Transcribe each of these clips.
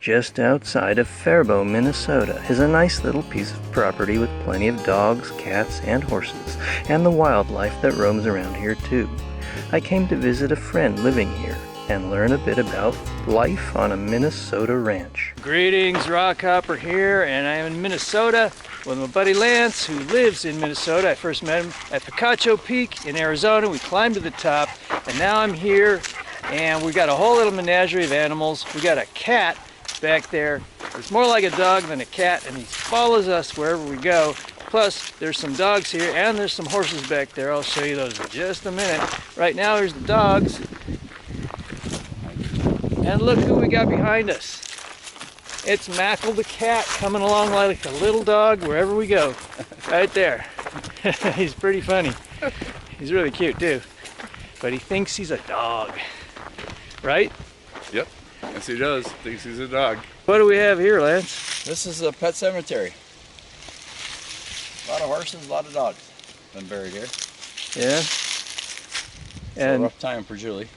Just outside of Faribault, Minnesota is a nice little piece of property with plenty of dogs, cats, and horses, and the wildlife that roams around here too. I came to visit a friend living here and learn a bit about life on a Minnesota ranch. Greetings, Rockhopper here, and I am in Minnesota with my buddy Lance, who lives in Minnesota. I first met him at Picacho Peak in Arizona. We climbed to the top, and now I'm here, and we got a whole little menagerie of animals. We got a cat back there. It's more like a dog than a cat, and he follows us wherever we go. Plus, there's some dogs here, and there's some horses back there. I'll show you those in just a minute. Right now, here's the dogs. And look who we got behind us. It's Mackle the cat coming along like a little dog wherever we go. Right there. He's pretty funny. He's really cute too. But he thinks he's a dog. Right? Yep. Yes, he does. Thinks he's a dog. What do we have here, Lance? This is a pet cemetery. A lot of horses, a lot of dogs been buried here. Yeah. It's And a rough time for Julie.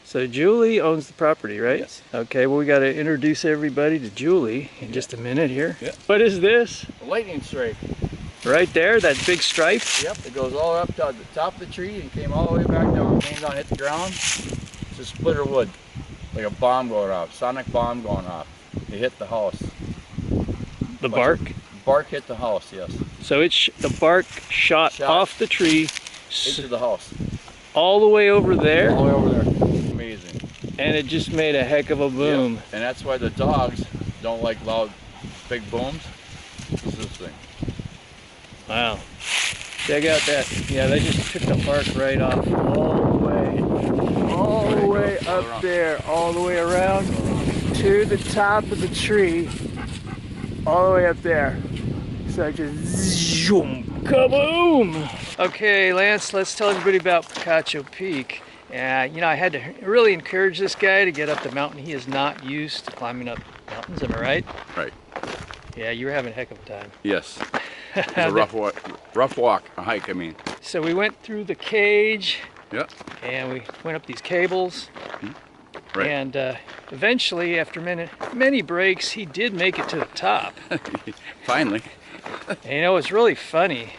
so Julie owns the property, right? Yes. Okay, well we got to introduce everybody to Julie in just a minute here. Yeah. What is this? A lightning strike. Right there, that big stripe? Yep, it goes all up to the top of the tree and came all the way back down. Came down, hit the ground. It's a splitter wood. Like a bomb going off, sonic bomb going off. It hit the house. The bark? Bark hit the house, yes. So the bark shot off the tree Into the house. all the way over there, All the way over there. Amazing. and it just made a heck of a boom. Yep. And that's why the dogs don't like loud, big booms. This is this thing. Wow. Check out that. Yeah, they just took the bark right off all the way up there, all the way around to the top of the tree, all the way up there. So just zoom, kaboom! Okay, Lance, let's tell everybody about Picacho Peak. You know, I had to really encourage this guy to get up the mountain. He is not used to climbing up mountains, am I right? Right. Yeah, you were having a heck of a time. Yes. It's a rough walk, a hike, I mean. So we went through the cage, Yep. and we went up these cables, Right. and eventually, after many breaks, he did make it to the top. Finally. And you know what's really funny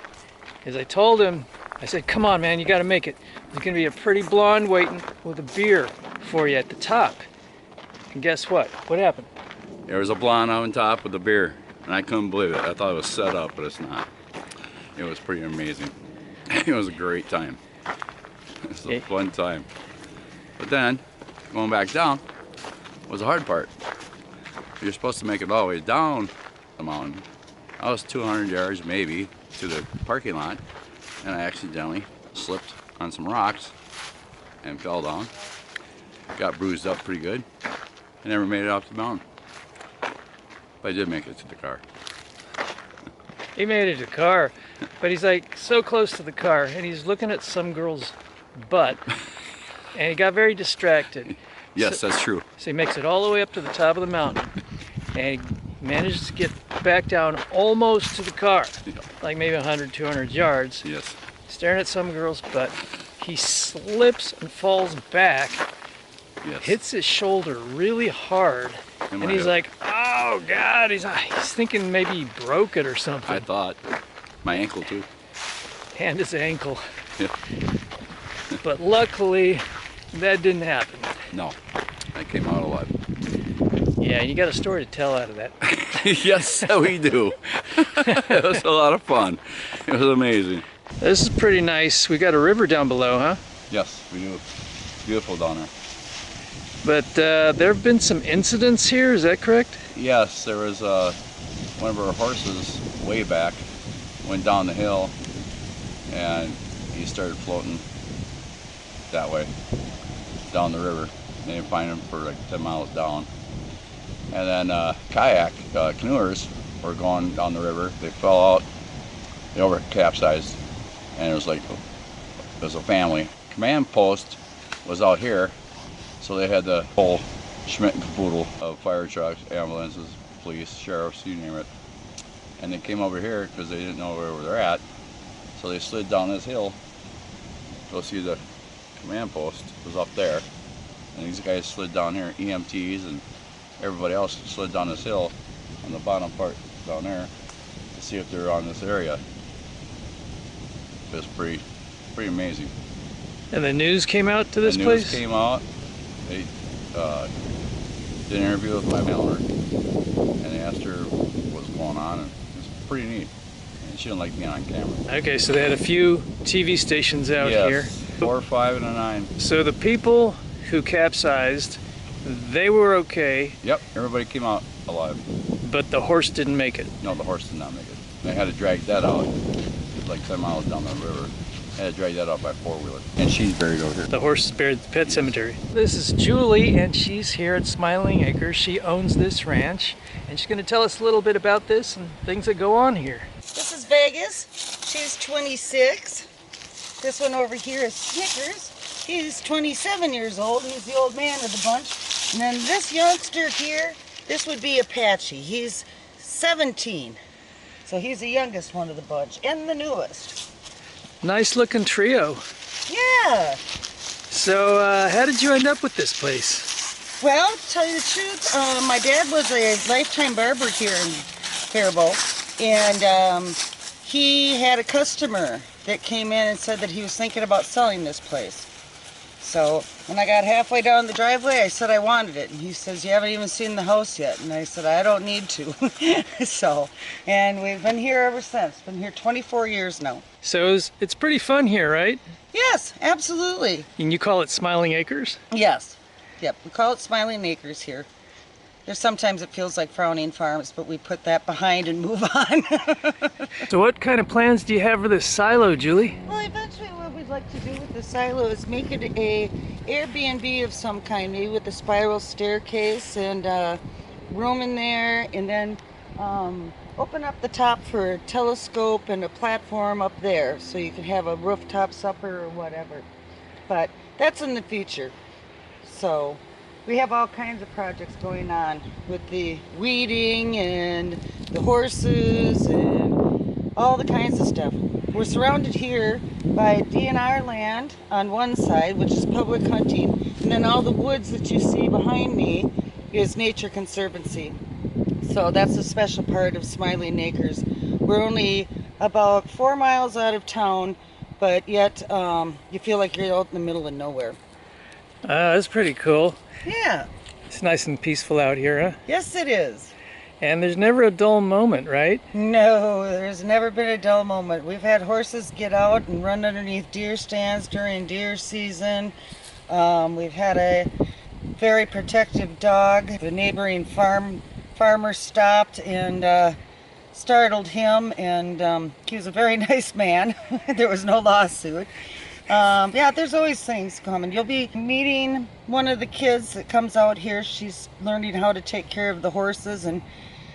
is I told him, I said, come on man, you gotta make it. There's gonna be a pretty blonde waiting with a beer for you at the top. And guess what? What happened? There was a blonde on top with a beer, and I couldn't believe it. I thought it was set up, but it's not. It was pretty amazing. It was a great time. It was a fun time. But then, going back down was the hard part. You're supposed to make it all the way down the mountain. I was 200 yards maybe to the parking lot, and I accidentally slipped on some rocks and fell down. Got bruised up pretty good. I never made it off the mountain. But I did make it to the car. He made it to the car, but he's like so close to the car, and he's looking at some girl's butt, and he got very distracted. Yes, that's true. So he makes it all the way up to the top of the mountain, and he manages to get back down almost to the car, like maybe 100, 200 yards, Yes. staring at some girl's butt. He slips and falls back, Yes. hits his shoulder really hard, In and my he's hip. like, oh God, he's thinking maybe he broke it or something. I thought. My ankle too. And his ankle. Yeah. But luckily, that didn't happen. No. I came out alive. Yeah, you got a story to tell out of that. Yes, we do. It was a lot of fun. It was amazing. This is pretty nice. We got a river down below, huh? Yes, we do. Beautiful down there. But there have been some incidents here, is that correct? Yes, there was one of our horses way back, went down the hill, and he started floating that way, down the river. They didn't find him for like 10 miles down. And then canoers were going down the river. They fell out, they over capsized, and it was a family. Command post was out here, so they had the whole Schmidt and caboodle of fire trucks, ambulances, police, sheriffs, you name it. And they came over here because they didn't know where they're at. So they slid down this hill, go see the command post was up there. And these guys slid down here, EMTs and everybody else slid down this hill on the bottom part down there to see if they're on this area. It was pretty amazing. And the news came out to this the place? The news came out. They did an interview with my mailer, and they asked her what was going on, and it was pretty neat. And she didn't like being on camera. Okay, so they had a few TV stations out here. 4, 5, and a 9. So the people who capsized, they were okay. Yep, everybody came out alive. But the horse didn't make it. No, the horse did not make it. They had to drag that out, like 10 miles down the river. They had to drag that out by 4-wheeler. And she's buried over here. The horse is buried at the pet cemetery. This is Julie, and she's here at Smiling Acres. She owns this ranch, and she's going to tell us a little bit about this and things that go on here. This is Vegas. She's 26. This one over here is Snickers. He's 27 years old. He's the old man of the bunch. And then this youngster here, this would be Apache. He's 17. So he's the youngest one of the bunch and the newest. Nice looking trio. Yeah. So how did you end up with this place? Well, to tell you the truth, my dad was a lifetime barber here in Faribault. And he had a customer that came in and said that he was thinking about selling this place. So when I got halfway down the driveway, I said I wanted it. And he says, you haven't even seen the house yet. And I said, I don't need to. And we've been here ever since. Been here 24 years now. So it's pretty fun here, right? Yes, absolutely. And you call it Smiling Acres? Yes. Yep, we call it Smiling Acres here. There's sometimes it feels like Frowning Farms, but we put that behind and move on. So what kind of plans do you have for this silo, Julie? Well, eventually what we'd like to do with the silo is make it a Airbnb of some kind, maybe with a spiral staircase and room in there, and then open up the top for a telescope and a platform up there, so you can have a rooftop supper or whatever. But that's in the future. So we have all kinds of projects going on with the weeding and the horses and all the kinds of stuff. We're surrounded here by DNR land on one side, which is public hunting, and then all the woods that you see behind me is Nature Conservancy. So that's a special part of Smiling Acres. We're only about 4 miles out of town, but yet you feel like you're out in the middle of nowhere. That's pretty cool. Yeah. It's nice and peaceful out here, huh? Yes, it is. And there's never a dull moment, right? No, there's never been a dull moment. We've had horses get out and run underneath deer stands during deer season. We've had a very protective dog. The neighboring farmer stopped and startled him, and he was a very nice man. There was no lawsuit. Yeah, there's always things coming. You'll be meeting one of the kids that comes out here. She's learning how to take care of the horses, and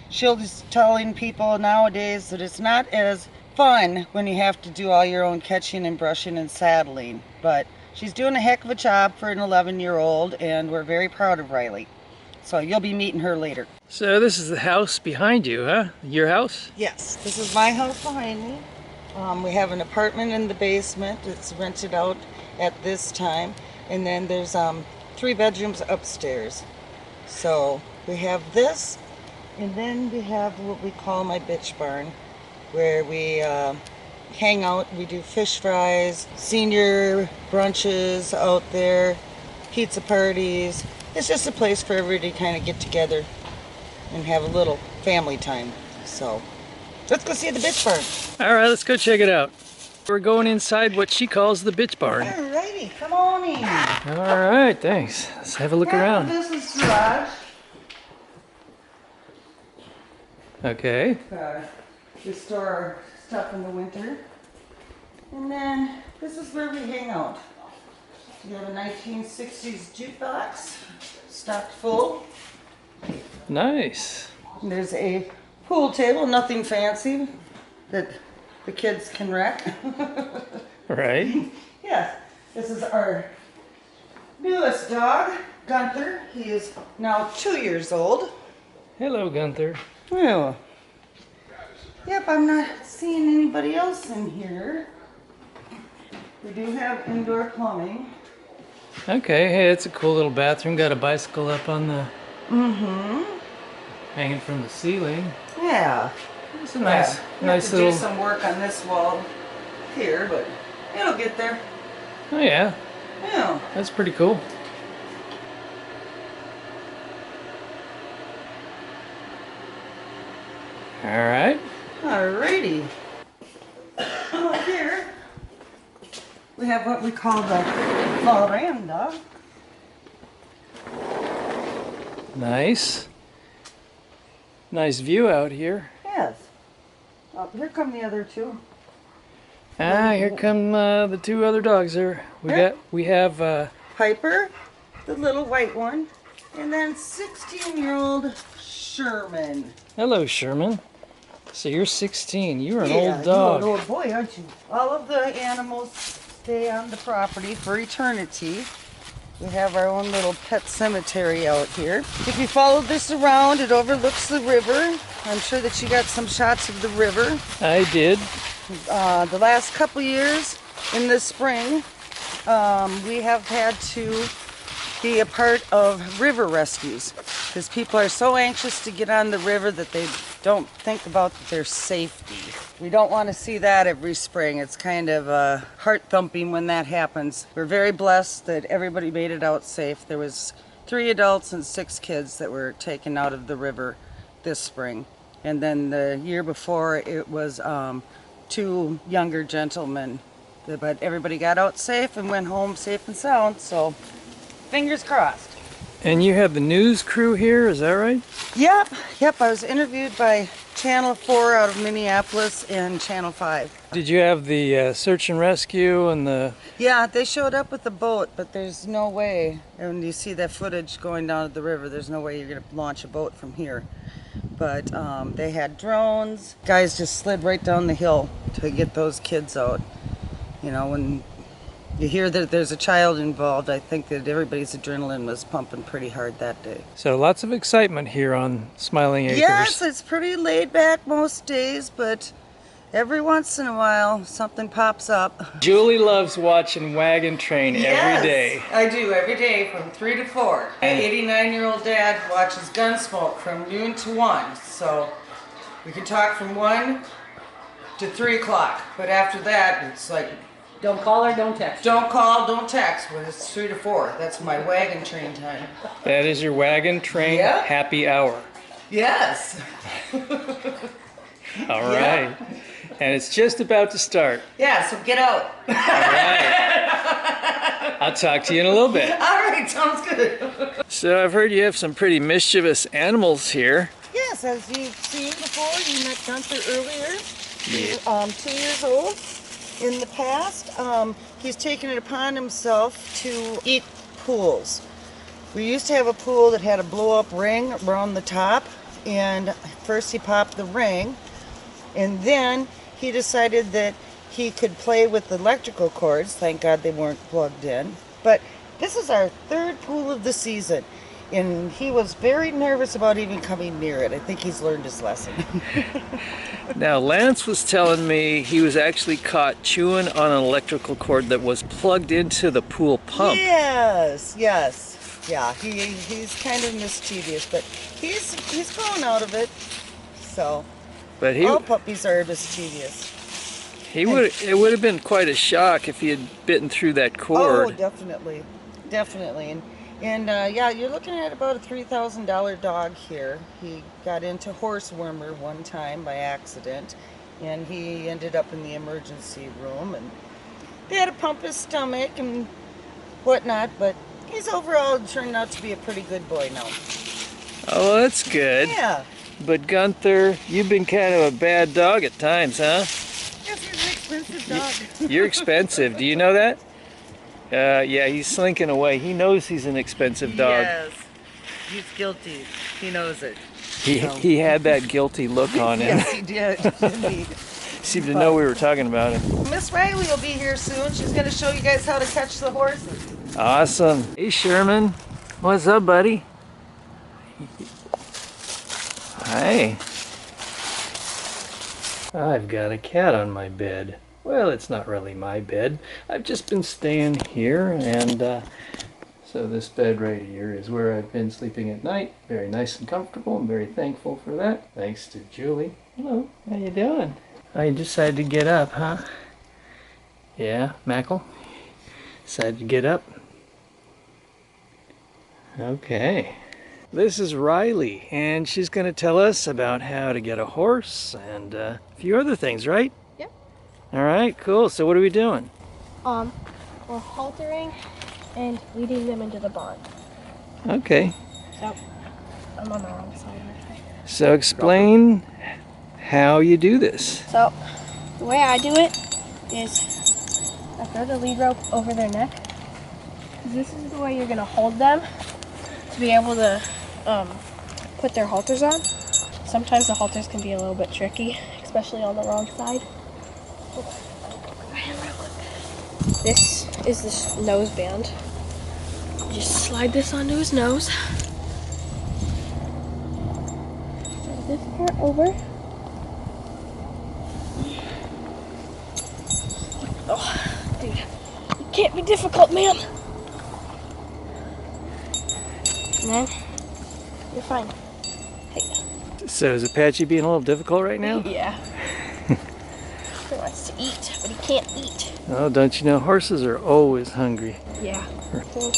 she'll just telling people nowadays that it's not as fun when you have to do all your own catching and brushing and saddling. But she's doing a heck of a job for an 11-year-old, and we're very proud of Ryleigh. So you'll be meeting her later. So this is the house behind you, huh? Your house? Yes, this is my house behind me. We have an apartment in the basement. It's rented out at this time. And then there's 3 bedrooms upstairs. So we have this, and then we have what we call my bitch barn, where we hang out. We do fish fries, senior brunches out there, pizza parties. It's just a place for everybody to kind of get together and have a little family time. So let's go see the bitch barn. All right, let's go check it out. We're going inside what she calls the bitch barn. Alrighty, come on in. All right, thanks. Let's have a look around. This is garage. Okay. We store our stuff in the winter. And then this is where we hang out. We have a 1960s jukebox, stocked full. Nice. And there's a pool table, nothing fancy, that the kids can wreck. Right. Yes, this is our newest dog, Gunther. He is now 2 years old. Hello, Gunther. Oh. Yep, I'm not seeing anybody else in here. We do have indoor plumbing. Okay, hey, it's a cool little bathroom. Got a bicycle up on the Mm-hmm. Hanging from the ceiling. Yeah. It's a nice, We nice have to little. do some work on this wall here, but it'll get there. Oh yeah, Yeah. that's pretty cool. All right. Alrighty. Here we have what we call the veranda. Nice. Nice view out here. Yes. Oh, here come the other two. Ah, here come the two other dogs there. We have Piper, the little white one, and then 16-year-old Sherman. hello Sherman. So you're 16. You're an Yeah, old dog. You're an old boy, aren't you? All of the animals stay on the property for eternity. We have our own little pet cemetery out here. If you follow this around, it overlooks the river. I'm sure that you got some shots of the river. I did. The last couple years in the spring, we have had to be a part of river rescues because people are so anxious to get on the river that they don't think about their safety. We don't want to see that every spring. It's kind of heart thumping when that happens. We're very blessed that everybody made it out safe. There was 3 adults and 6 kids that were taken out of the river this spring. And then the year before it was 2 younger gentlemen. But everybody got out safe and went home safe and sound, so fingers crossed. And you have the news crew here, is that right? Yep, I was interviewed by Channel 4 out of Minneapolis and Channel 5. Did you have the search and rescue and the... Yeah, they showed up with the boat, but there's no way, and you see that footage going down to the river, there's no way you're going to launch a boat from here. But they had drones. Guys just slid right down the hill to get those kids out. You know, when you hear that there's a child involved, I think that everybody's adrenaline was pumping pretty hard that day. So lots of excitement here on Smiling Acres. Yes, it's pretty laid back most days, but every once in a while something pops up. Julie loves watching Wagon Train every day. Yes, I do, every day from 3 to 4. My 89-year-old dad watches Gunsmoke from noon to 1, so we can talk from 1 to 3 o'clock, but after that it's like, Don't call or don't text. don't call, don't text, when it's 3 to 4. That's my Wagon Train time. That is your Wagon Train Yeah. happy hour. Yes. All right. And it's just about to start. Yeah, so get out. All right. I'll talk to you in a little bit. All right, sounds good. So I've heard you have some pretty mischievous animals here. Yes, as you've seen before, you met Gunther earlier. He's Yeah. 2 years old. In the past, he's taken it upon himself to eat pools. We used to have a pool that had a blow-up ring around the top, and first he popped the ring, and then he decided that he could play with the electrical cords. Thank God they weren't plugged in. But this is our 3rd pool of the season, and he was very nervous about even coming near it. I think he's learned his lesson. Now Lance was telling me he was actually caught chewing on an electrical cord that was plugged into the pool pump. Yes. Yeah, he's kind of mischievous, but he's grown out of it. So But all puppies are mischievous. it would have been quite a shock if he had bitten through that cord. Oh, definitely. And yeah, you're looking at about a $3,000 dog here. He got into horse wormer one time by accident, and he ended up in the emergency room, and they had to pump his stomach and whatnot, but he's overall turned out to be a pretty good boy now. Oh, that's good. Yeah. But Gunther, you've been kind of a bad dog at times, huh? Yes, he's an expensive dog. You're expensive. Do you know that? Yeah, he's slinking away. He knows he's an expensive dog. Yes. He's guilty. He knows it. He had that guilty look on him. Yes, he did. Indeed. Seemed to know we were talking about him. Miss Ryleigh will be here soon. She's going to show you guys how to catch the horses. Awesome. Hey Sherman, what's up, buddy? Hi. I've got a cat on my bed. Well, it's not really my bed. I've just been staying here, and So this bed right here is where I've been sleeping at night. Very nice and comfortable. I'm very thankful for that. Thanks to Julie. Hello, how you doing? Oh, you decided to get up, huh? Yeah, Mackle? Decided to get up? Okay. This is Ryleigh, and she's going to tell us about how to get a horse and a few other things, right? Yep. All right, cool. So what are we doing? We're haltering and leading them into the barn. Okay. So, I'm on the wrong side. So explain how you do this. So, the way I do it is I throw the lead rope over their neck. This is the way you're going to hold them to be able to put their halters on. Sometimes the halters can be a little bit tricky, especially on the wrong side. This is the nose band. Just slide this onto his nose. Throw this part over. Oh, dude, you can't be difficult, man. And then you're fine. Hey. So is Apache being a little difficult right now? Yeah. He wants to eat, but he can't eat. Oh, don't you know horses are always hungry? Yeah. So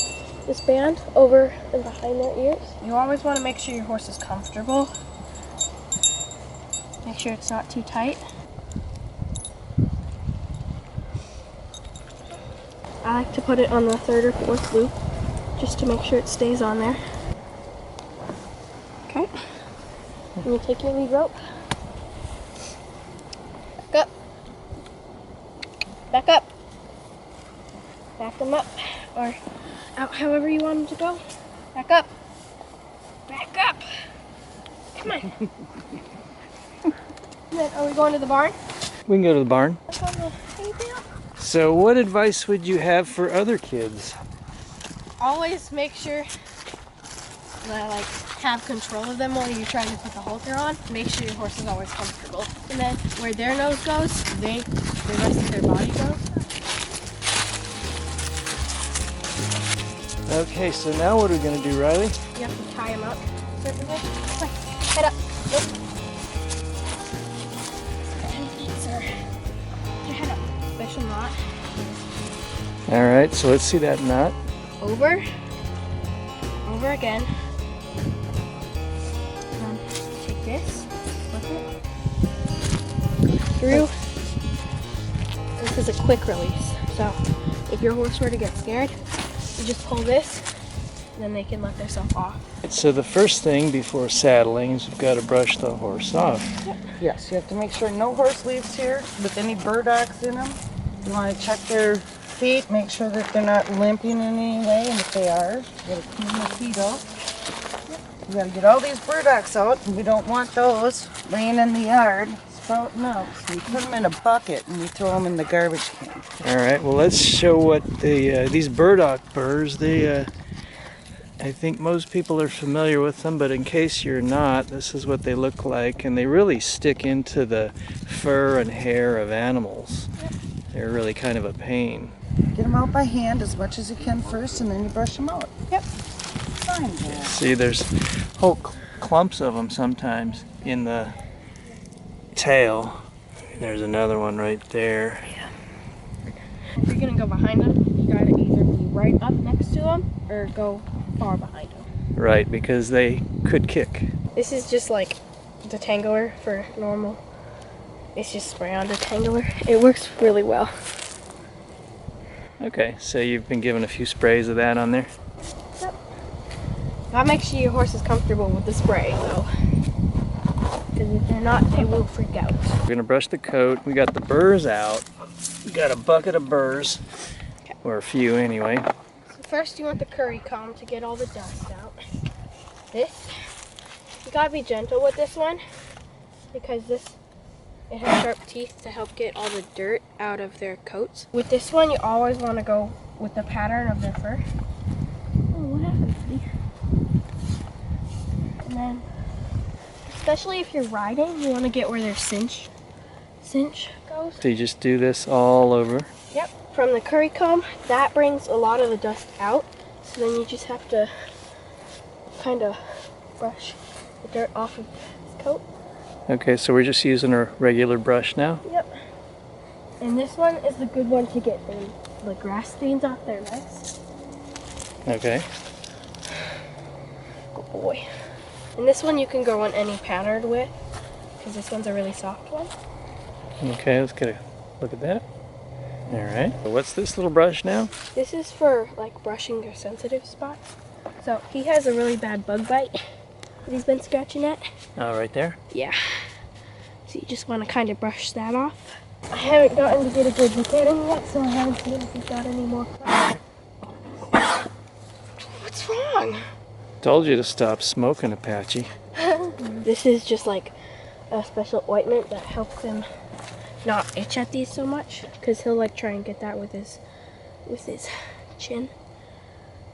this band over and behind their ears. You always want to make sure your horse is comfortable. Make sure it's not too tight. I like to put it on the 3rd or 4th loop just to make sure it stays on there. Okay. And you take your lead rope. Back up. Back up. Back them up. Or out however you want them to go. Back up. Back up. Come on. And then are we going to the barn? We can go to the barn. That's on the hay bale. So what advice would you have for other kids? Always make sure that have control of them while you're trying to put the halter on. Make sure your horse is always comfortable. And then where their nose goes, the rest of their body goes. Okay, so now what are we going to do, Ryleigh? You have to tie him up. Certain way. Come on, head up. Nope. Sir. Your head up. Special knot. All right, so let's see that knot. Over. Over again. Take this. Flip it. Through. This is a quick release. So if your horse were to get scared, you just pull this, and then they can let themselves off. So the first thing before saddling is we've got to brush the horse off. Yes, you have to make sure no horse leaves here with any burdocks in them. You want to check their feet, make sure that they're not limping in any way, and if they are, you got to clean the feet off. You got to get all these burdocks out, and we don't want those laying in the yard sprouting out. So we put them in a bucket and we throw them in the garbage can. All right, well let's show what these burdock burrs, I think most people are familiar with them, but in case you're not, this is what they look like, and they really stick into the fur and hair of animals. They're really kind of a pain. Get them out by hand as much as you can first, and then you brush them out. Yep. Fine. Yeah. See, there's whole clumps of them sometimes in the tail. There's another one right there. If you're gonna go behind them, you gotta either be right up next to them or go far behind them. Right, because they could kick. This is just like detangler for normal. It's just spray-on detangler. It works really well. Okay, so you've been given a few sprays of that on there? Yep. Gotta make sure your horse is comfortable with the spray, though. Because if they're not, they will freak out. We're gonna brush the coat. We got the burrs out. We got a bucket of burrs, or a few anyway. So first you want the curry comb to get all the dust out. This, you gotta be gentle with this one, because it has sharp teeth to help get all the dirt out of their coats. With this one, you always want to go with the pattern of their fur. Oh, what happened, buddy? And then, especially if you're riding, you want to get where their cinch goes. So you just do this all over. Yep, from the curry comb, that brings a lot of the dust out. So then you just have to kind of brush the dirt off of his coat. Okay, so we're just using a regular brush now? Yep. And this one is the good one to get the grass stains off their legs. Okay. Good boy. And this one you can go on any pattern with, because this one's a really soft one. Okay, let's get a look at that. All right. What's this little brush now? This is for like brushing your sensitive spots. So he has a really bad bug bite that he's been scratching at. Oh, right there? Yeah. So you just want to kind of brush that off. I haven't gotten to get a good look at him yet, so I haven't seen if he's got any more. What's wrong? Told you to stop smoking, Apache. This is just like a special ointment that helps him not itch at these so much, because he'll like try and get that with his chin,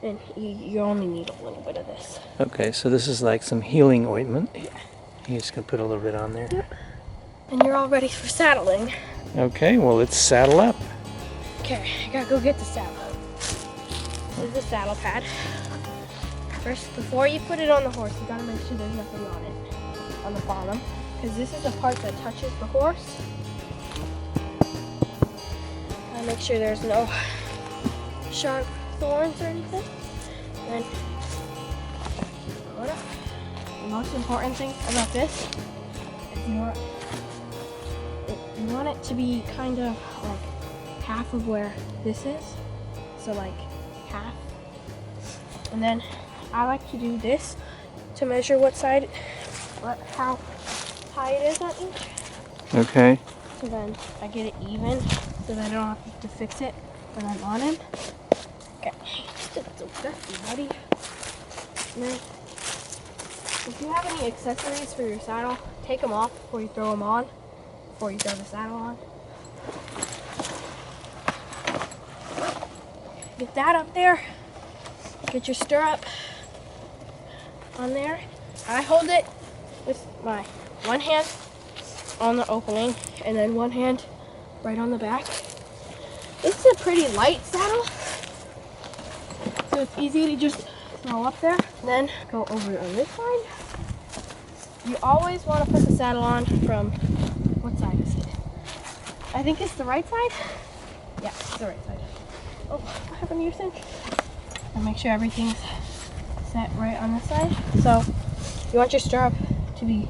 and you only need a little bit of this. Okay, so this is like some healing ointment. Yeah. You're just gonna put a little bit on there. Yep. And you're all ready for saddling. Okay, well, let's saddle up. Okay, I gotta go get the saddle. This is the saddle pad. First, before you put it on the horse, you gotta make sure there's nothing on it, on the bottom, because this is the part that touches the horse. Gotta make sure there's no sharp thorns or anything. Then, the most important thing about this is you want it to be kind of like half of where this is, so like half. And then I like to do this to measure how high it is on each. Okay. So then I get it even, so that I don't have to fix it when I'm on him. Okay, still so dusty, buddy. And then, if you have any accessories for your saddle, take them off before you throw them on, before you throw the saddle on. Get that up there. Get your stirrup on there. I hold it with my one hand on the opening and then one hand right on the back. This is a pretty light saddle, so it's easy to just throw up there. Then go over on this side. You always want to put the saddle on from, what side is it? I think it's the right side. Yeah, it's the right side. Oh, what happened to your cinch? And make sure everything's set right on this side. So you want your stirrup to be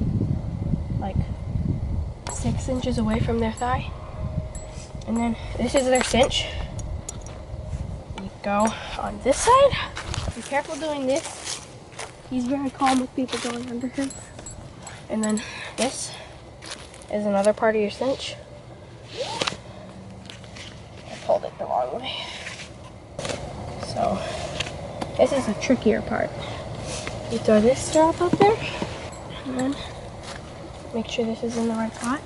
like 6 inches away from their thigh. And then this is their cinch. You go on this side. Be careful doing this. He's very calm with people going under him. And then this is another part of your cinch. I pulled it the wrong way. So this is a trickier part. You throw this strap up there, and then make sure this is in the right spot.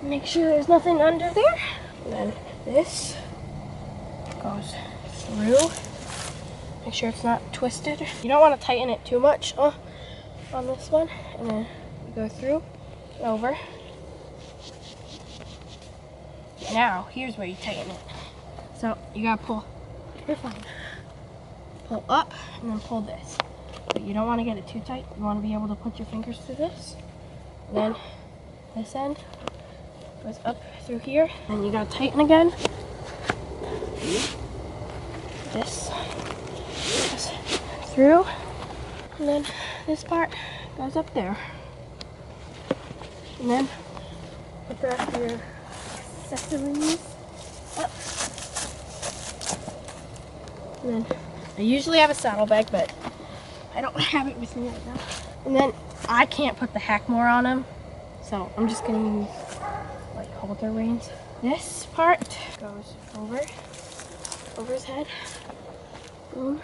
Make sure there's nothing under there. And then this goes through. Make sure it's not twisted. You don't want to tighten it too much on this one. And then you go through and over. Now, here's where you tighten it. So you gotta pull. You're fine. Pull up and then pull this. But you don't want to get it too tight. You want to be able to put your fingers through this. And then this end goes up through here. And you gotta tighten again. This goes through. And then this part goes up there. And then put the rest of your accessories up. And then I usually have a saddlebag, but I don't have it with me right now. And then I can't put the Hackmore on him, so I'm just gonna use like halter reins. This part goes over his head. Boom.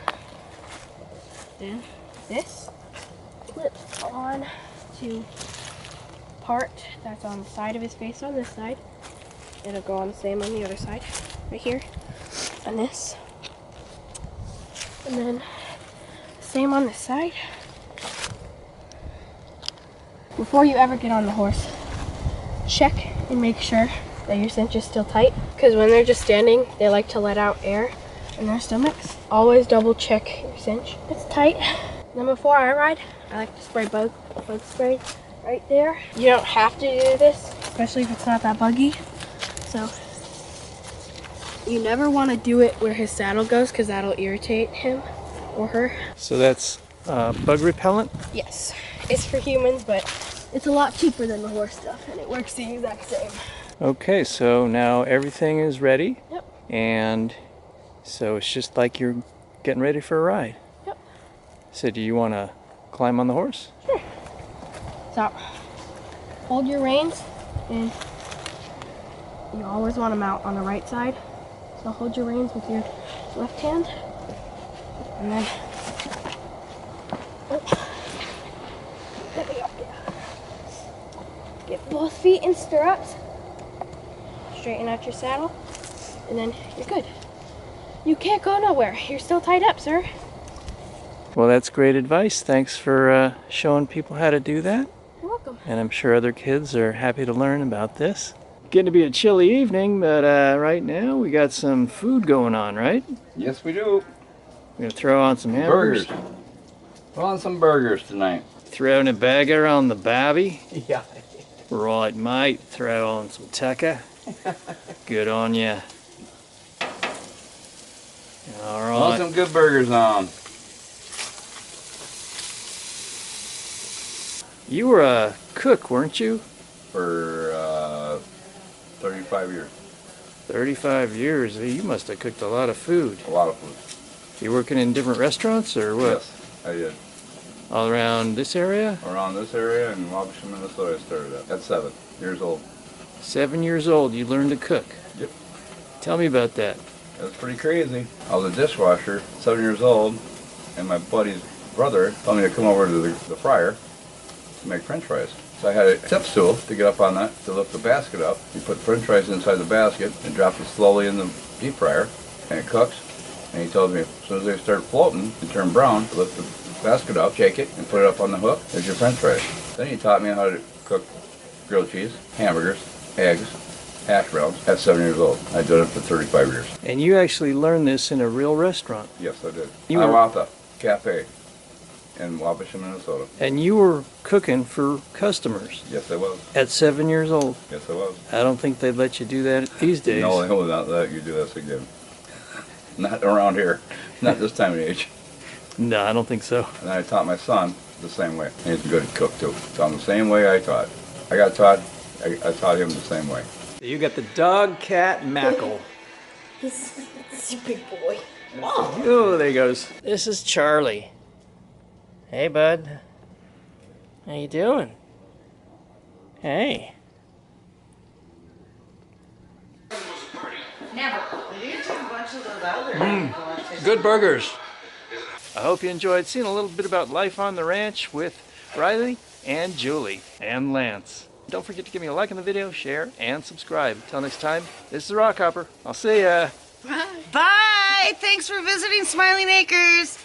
Then this clips on to part that's on the side of his face on this side. It'll go on the same on the other side, right here, and this. And then same on this side. Before you ever get on the horse, check and make sure that your cinch is still tight, because when they're just standing, they like to let out air in their stomachs. Always double check your cinch. It's tight. Then before I ride, I like to spray bug spray right there. You don't have to do this, especially if it's not that buggy. So you never want to do it where his saddle goes because that'll irritate him or her. So that's bug repellent? Yes, it's for humans, but it's a lot cheaper than the horse stuff and it works the exact same. Okay, so now everything is ready. Yep. And so it's just like you're getting ready for a ride. Yep. So do you want to climb on the horse? Sure. Stop. Hold your reins, and you always want to mount on the right side. So hold your reins with your left hand, and then there we go. Get both feet in stirrups. Straighten out your saddle, and then you're good. You can't go nowhere. You're still tied up, sir. Well, that's great advice. Thanks for showing people how to do that. You're welcome. And I'm sure other kids are happy to learn about this. Getting to be a chilly evening, but right now we got some food going on, right? Yes, we do. We're gonna throw on some hamburgers. Burgers. Put on some burgers tonight. Throwing a bagger on the bobby. Yeah. Right, mate. Throw on some tucker. Good on ya. All Put right. some good burgers on. You were a cook, weren't you? For 35 years. 35 years. You must have cooked a lot of food. A lot of food. You working in different restaurants or what? Yes, I did. All around this area? Around this area in Wabash, Minnesota, I started at 7 years old. 7 years old, you learned to cook. Yep. Tell me about that. It was pretty crazy. I was a dishwasher, 7 years old, and my buddy's brother told me to come over to the fryer to make french fries. So I had a step stool to get up on that to lift the basket up. You put french fries inside the basket and drop it slowly in the deep fryer, and it cooks. And he told me as soon as they start floating and turn brown, lift the basket up, shake it, and put it up on the hook. There's your french fries. Then he taught me how to cook grilled cheese, hamburgers, eggs, hash browns at 7 years old. I did it for 35 years. And you actually learned this in a real restaurant. Yes, I did. You were- Hiawatha Cafe in Wabash, Minnesota. And you were cooking for customers Yes, I was. at 7 years old. Yes, I was. I don't think they'd let you do that these days. No, they will not let you do this again. Not around here. Not this time of age. No, I don't think so. And then I taught my son the same way. And he's a good cook too. Taught him the same way I taught. I got taught, I taught him the same way. You got the dog, cat, Mackle. He's a big boy. Oh, there he goes. This is Charlie. Hey, bud. How you doing? Hey. Good burgers. I hope you enjoyed seeing a little bit about life on the ranch with Ryleigh and Julie and Lance. Don't forget to give me a like on the video, share, and subscribe. Until next time, this is Rockhopper. I'll see ya. Bye. Thanks for visiting Smiling Acres.